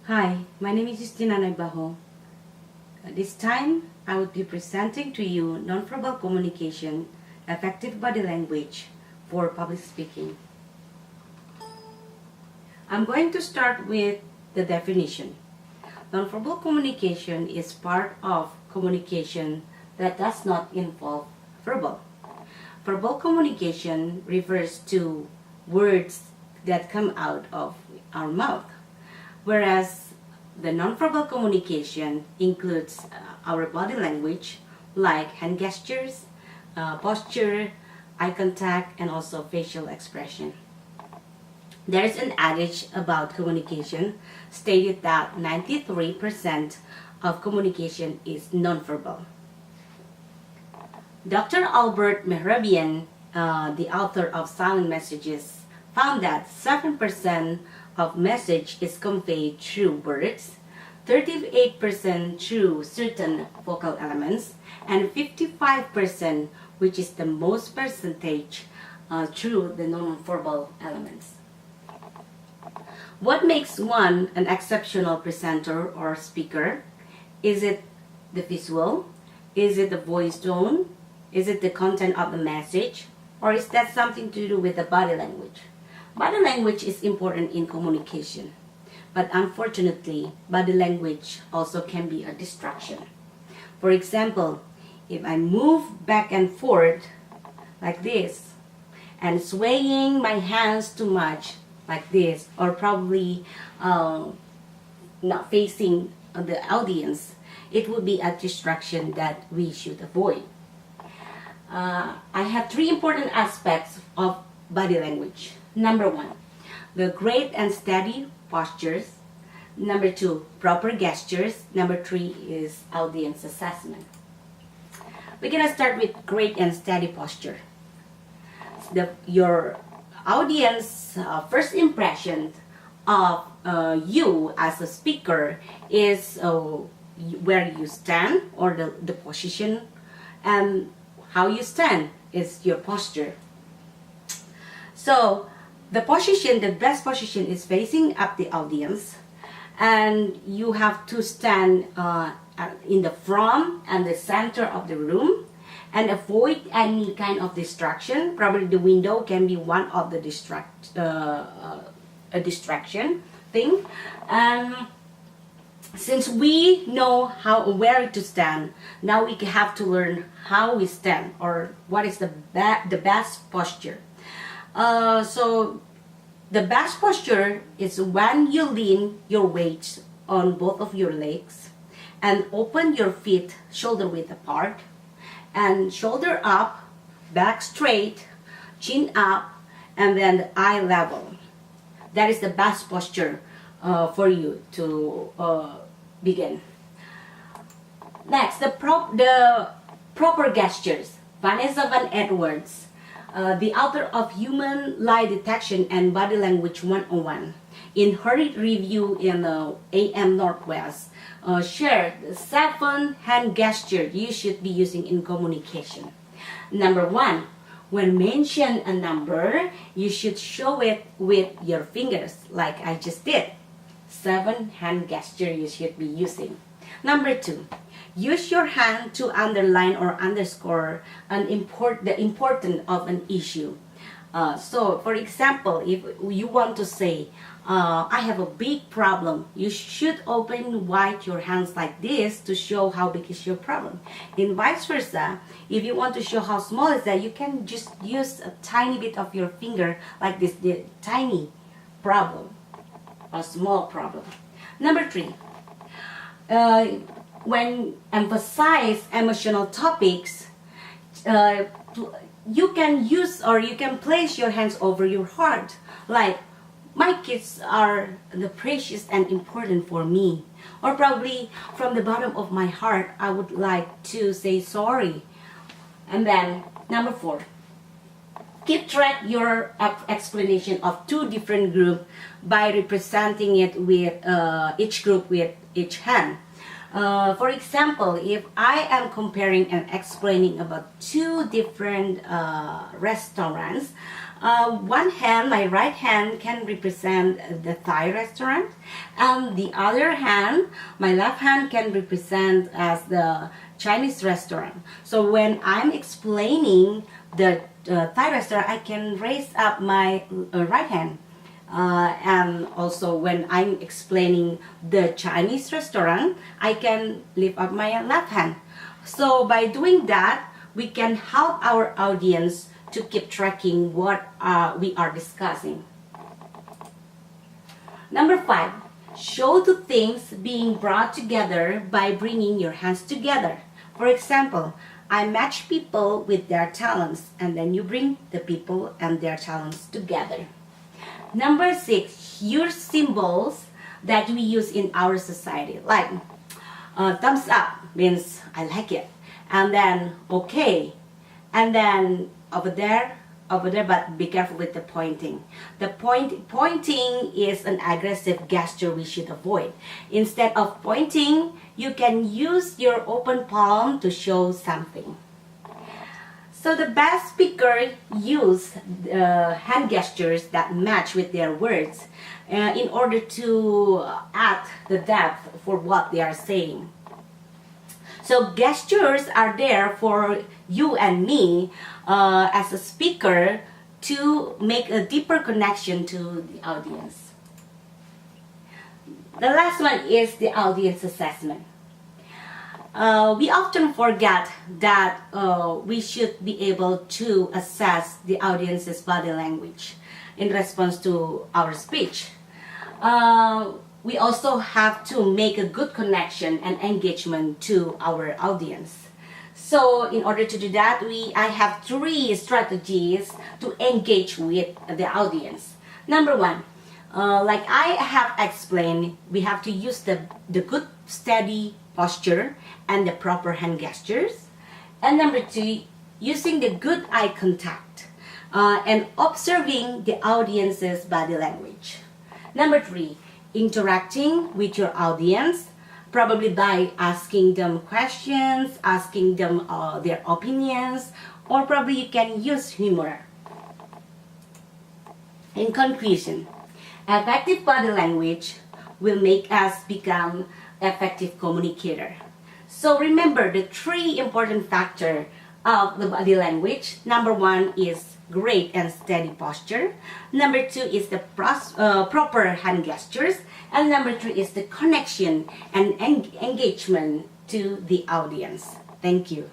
Hi, my name is Justina Naibaho. This time, I will be presenting to you nonverbal communication, effective body language for public speaking. I'm going to start with the definition. Nonverbal communication is part of communication that does not involve verbal. Verbal communication refers to words that come out of our mouth, whereas the nonverbal communication includes our body language like hand gestures, posture, eye contact, and also facial expression. There's an adage about communication stated that 93% of communication is nonverbal. Dr. Albert Mehrabian, the author of Silent Messages, found that 7% of message is conveyed through words, 38% through certain vocal elements, and 55%, which is the most percentage, through the non-verbal elements. What makes one an exceptional presenter or speaker? Is it the visual? Is it the voice tone? Is it the content of the message? Or is that something to do with the body language? Body language is important in communication, but unfortunately, body language also can be a distraction. For example, if I move back and forth like this and swaying my hands too much like this, or probably not facing the audience, it would be a distraction that we should avoid. I have three important aspects of body language. Number one, the great and steady postures. Number two, proper gestures. Number three is audience assessment. We're gonna start with great and steady posture. Your audience first impression of you as a speaker is where you stand, or the position, and how you stand is your posture. So the best position is facing up the audience, and you have to stand in the front and the center of the room and avoid any kind of distraction. Probably the window can be one of the a distraction thing. Since we know where to stand, now we have to learn how we stand, or what is the best posture. So the best posture is when you lean your weight on both of your legs and open your feet shoulder width apart, and shoulder up, back straight, chin up, and then the eye level. That is the best posture for you to begin. Next, the proper gestures. Vanessa Van Edwards, the author of Human Lie Detection and Body Language 101, in her review in the AM Northwest, shared 7 hand gestures you should be using in communication. Number one, when mention a number, you should show it with your fingers, like I just did. 7 hand gestures you should be using. Number two, use your hand to underline or underscore the importance of an issue. So, for example, if you want to say, I have a big problem, you should open wide your hands like this to show how big is your problem. And vice versa, if you want to show how small is that, you can just use a tiny bit of your finger like this, the tiny problem, a small problem. Number three, when emphasize emotional topics, you can use, or you can place your hands over your heart, like, my kids are the precious and important for me, or probably from the bottom of my heart I would like to say sorry. And then number four, keep track your explanation of 2 different groups by representing it with each group with each hand. For example, if I am comparing and explaining about 2 different restaurants, One hand, my right hand, can represent the Thai restaurant, and the other hand, my left hand, can represent as the Chinese restaurant. So when I'm explaining the Thai restaurant, I can raise up my right hand. And also when I'm explaining the Chinese restaurant, I can lift up my left hand. So by doing that, we can help our audience to keep tracking what we are discussing. Number 5, show the things being brought together by bringing your hands together. For example, I match people with their talents, and then you bring the people and their talents together. Number 6, use symbols that we use in our society, like thumbs up means I like it, and then okay, and then over there, but be careful with the pointing. The pointing is an aggressive gesture we should avoid. Instead of pointing, you can use your open palm to show something. So the best speaker use hand gestures that match with their words in order to add the depth for what they are saying. So gestures are there for you and me as a speaker to make a deeper connection to the audience. The last one is the audience assessment. We often forget that we should be able to assess the audience's body language in response to our speech. We also have to make a good connection and engagement to our audience. So in order to do that, I have 3 strategies to engage with the audience. Number 1, like I have explained, we have to use the good steady posture and the proper hand gestures. And number 2, using the good eye contact and observing the audience's body language. Number 3, interacting with your audience, probably by asking them questions, asking them their opinions, or probably you can use humor. In conclusion, effective body language will make us become effective communicator. So remember the 3 important factors of the body language. Number 1 is great and steady posture. Number 2 is the proper hand gestures. And number 3 is the connection and engagement to the audience. Thank you.